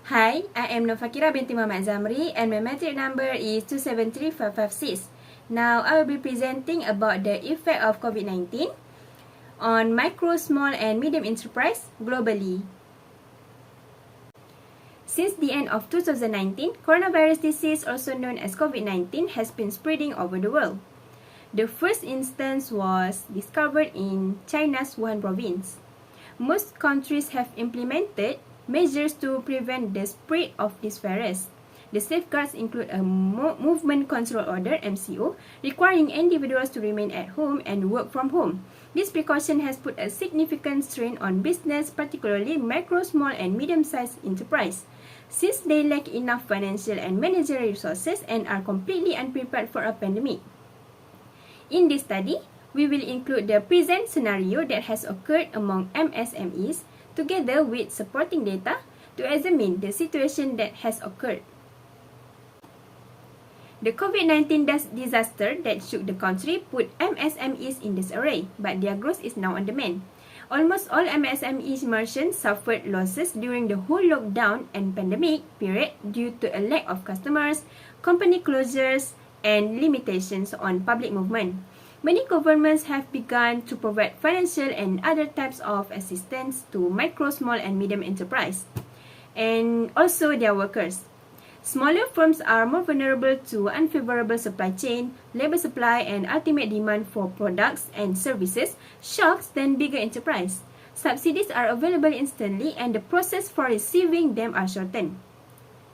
Hi, I am Fakhira Binti Zamri and my metric number is 273556. Now, I will be presenting about the effect of COVID-19 on micro, small and medium enterprise globally. Since the end of 2019, coronavirus disease, also known as COVID-19, has been spreading over the world. The first instance was discovered in China's Wuhan province. Most countries have implemented measures to prevent the spread of this virus. The safeguards include a movement control order (MCO) requiring individuals to remain at home and work from home. This precaution has put a significant strain on business, particularly micro, small and medium-sized enterprise, since they lack enough financial and managerial resources and are completely unprepared for a pandemic. In this study, we will include the present scenario that has occurred among MSMEs together with supporting data to examine the situation that has occurred. The COVID-19 disaster that shook the country put MSMEs in disarray, but their growth is now on the mend. Almost all MSMEs merchants suffered losses during the whole lockdown and pandemic period due to a lack of customers, company closures, and limitations on public movement. Many governments have begun to provide financial and other types of assistance to micro, small and medium enterprise, and also their workers. Smaller firms are more vulnerable to unfavorable supply chain, labor supply and ultimate demand for products and services shocks than bigger enterprise. Subsidies are available instantly and the process for receiving them are shortened.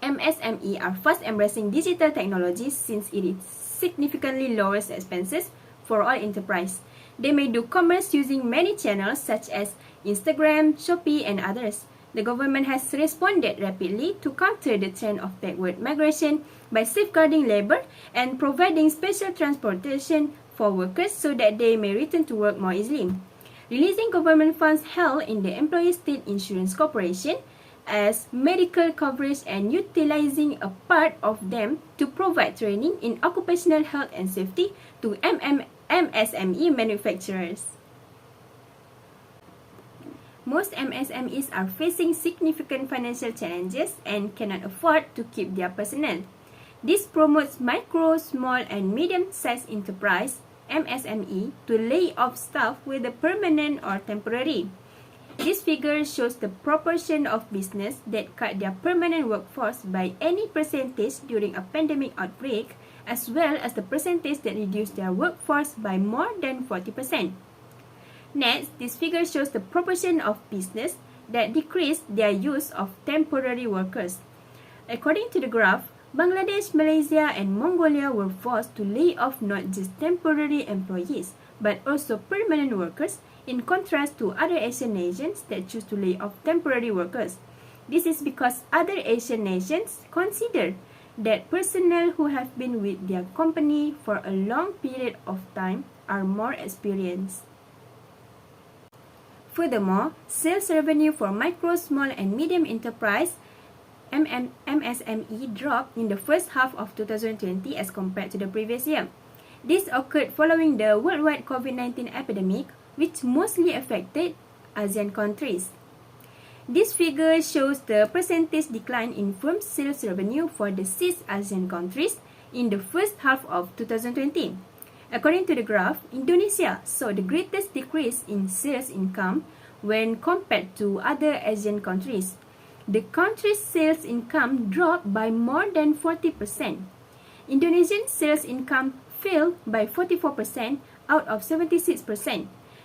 MSME are fast embracing digital technologies since it significantly lowers expenses for all enterprise. They may do commerce using many channels such as Instagram, Shopee, and others. The government has responded rapidly to counter the trend of backward migration by safeguarding labor and providing special transportation for workers so that they may return to work more easily. Releasing government funds held in the Employee State Insurance Corporation as medical coverage and utilizing a part of them to provide training in occupational health and safety to MSME manufacturers. Most MSMEs are facing significant financial challenges and cannot afford to keep their personnel. This promotes micro, small and medium-sized enterprise MSME to lay off staff whether permanent or temporary. This figure shows the proportion of business that cut their permanent workforce by any percentage during a pandemic outbreak, as well as the percentage that reduced their workforce by more than 40%. Next, this figure shows the proportion of business that decreased their use of temporary workers. According to the graph, Bangladesh, Malaysia, and Mongolia were forced to lay off not just temporary employees, but also permanent workers, in contrast to other Asian nations that choose to lay off temporary workers. This is because other Asian nations consider that personnel who have been with their company for a long period of time are more experienced. Furthermore, sales revenue for micro, small and medium enterprise MSME dropped in the first half of 2020 as compared to the previous year. This occurred following the worldwide COVID-19 epidemic, which mostly affected ASEAN countries. This figure shows the percentage decline in firm sales revenue for the 6 ASEAN countries in the first half of 2020. According to the graph, Indonesia saw the greatest decrease in sales income when compared to other Asian countries. The country's sales income dropped by more than 40%. Indonesian sales income fell by 44% out of 76%.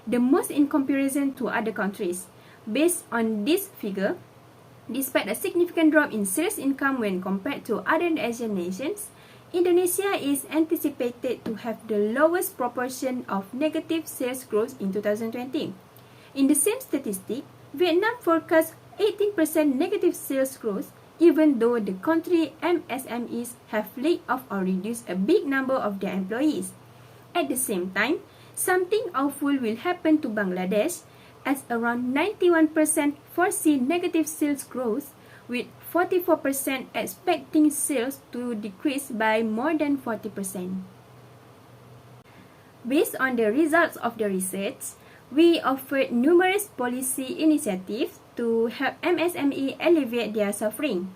The most in comparison to other countries. Based on this figure, despite a significant drop in sales income when compared to other Asian nations, Indonesia is anticipated to have the lowest proportion of negative sales growth in 2020. In the same statistic, Vietnam forecasts 18% negative sales growth, even though the country MSMEs have laid off or reduced a big number of their employees. At the same time, something awful will happen to Bangladesh, as around 91% foresee negative sales growth, with 44% expecting sales to decrease by more than 40%. Based on the results of the research, we offered numerous policy initiatives to help MSME alleviate their suffering.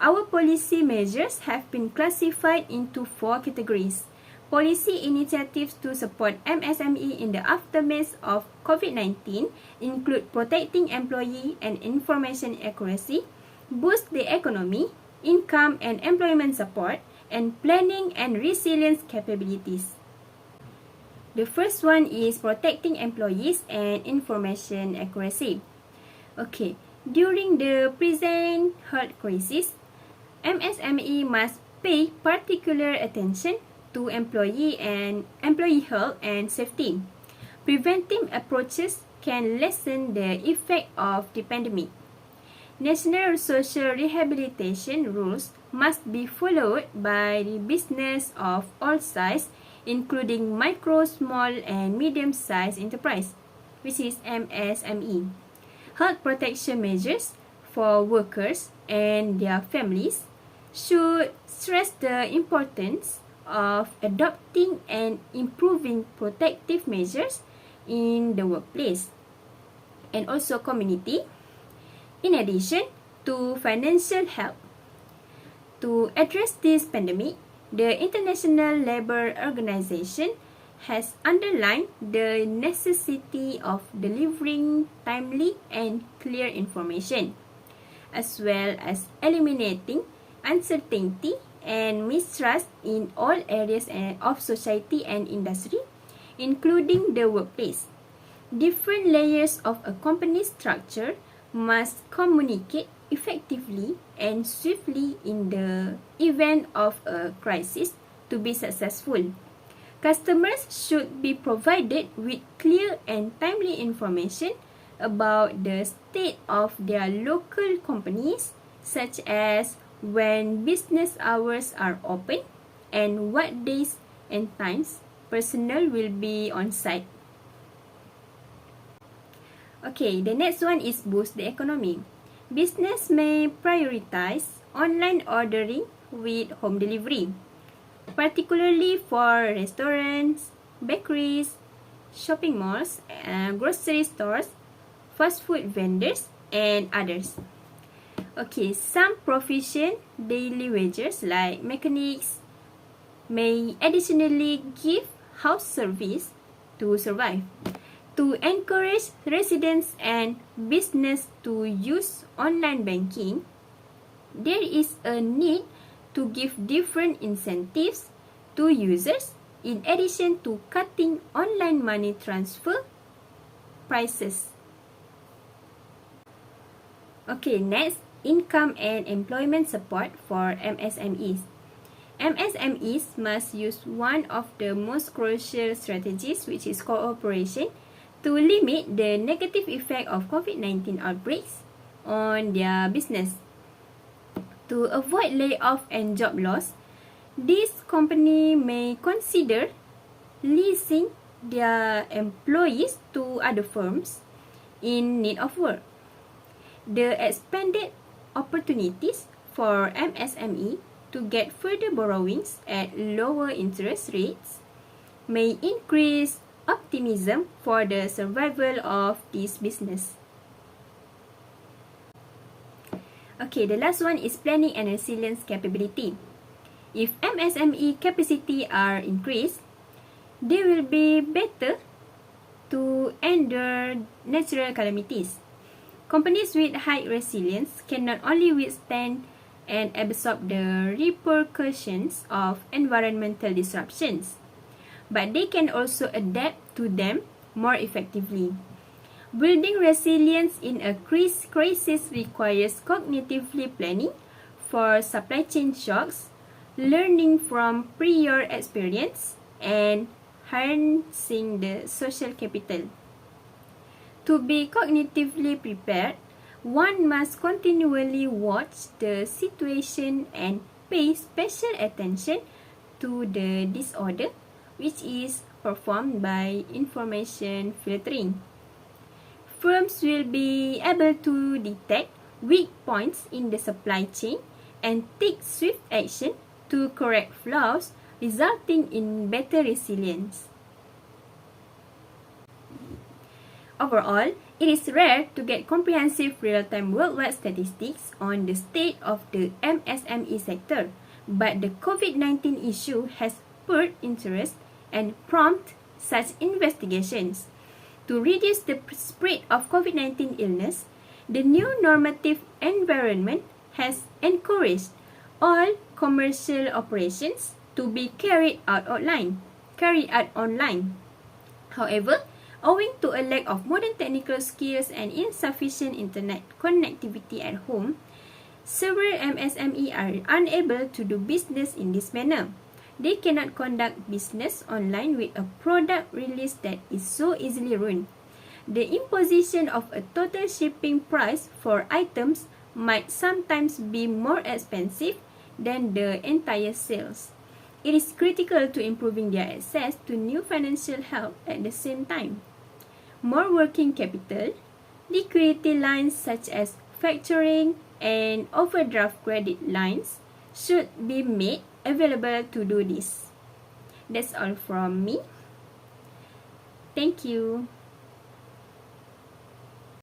Our policy measures have been classified into 4 categories. Policy initiatives to support MSME in the aftermath of COVID-19 include protecting employee and information accuracy, boost the economy, income and employment support, and planning and resilience capabilities. The first one is protecting employees and information accuracy. Okay, during the present health crisis, MSME must pay particular attention to employee health and safety. Preventive approaches can lessen the effect of the pandemic. National social rehabilitation rules must be followed by the business of all sizes, including micro, small, and medium-sized enterprise, which is MSME. Health protection measures for workers and their families should stress the importance of adopting and improving protective measures in the workplace and also community, in addition to financial help. To address this pandemic, the International Labour Organization has underlined the necessity of delivering timely and clear information, as well as eliminating uncertainty and mistrust in all areas of society and industry, including the workplace. Different layers of a company's structure must communicate effectively and swiftly in the event of a crisis to be successful. Customers should be provided with clear and timely information about the state of their local companies, such as when business hours are open and what days and times personnel will be on site. Okay, the next one is boost the economy. Business may prioritize online ordering with home delivery, particularly for restaurants, bakeries, shopping malls, grocery stores, fast food vendors, and others. Okay, some proficient daily wages like mechanics may additionally give house service to survive. To encourage residents and business to use online banking, there is a need to give different incentives to users in addition to cutting online money transfer prices. Okay, next, income and employment support for MSMEs. MSMEs must use one of the most crucial strategies, which is cooperation, to limit the negative effect of COVID-19 outbreaks on their business. To avoid layoff and job loss, this company may consider leasing their employees to other firms in need of work. The expanded opportunities for MSME to get further borrowings at lower interest rates may increase optimism for the survival of this business. Okay, the last one is planning and resilience capability. If MSME capacity are increased, they will be better to endure natural calamities. Companies with high resilience can not only withstand and absorb the repercussions of environmental disruptions, but they can also adapt to them more effectively. Building resilience in a crisis requires cognitively planning for supply chain shocks, learning from prior experience, and harnessing the social capital. To be cognitively prepared, one must continually watch the situation and pay special attention to the disorder, which is performed by information filtering. Firms will be able to detect weak points in the supply chain and take swift action to correct flaws, resulting in better resilience. Overall, It is rare to get comprehensive real-time worldwide statistics on the state of the MSME sector, but the COVID-19 issue has spurred interest and prompted such investigations. To reduce the spread of COVID-19 illness, the new normative environment has encouraged all commercial operations to be carried out online. However, owing to a lack of modern technical skills and insufficient internet connectivity at home, several MSME are unable to do business in this manner. They cannot conduct business online with a product release that is so easily ruined. The imposition of a total shipping price for items might sometimes be more expensive than the entire sales. It is critical to improving their access to new financial help at the same time. More working capital, liquidity lines such as factoring and overdraft credit lines should be made available to do this. That's all from me. Thank you.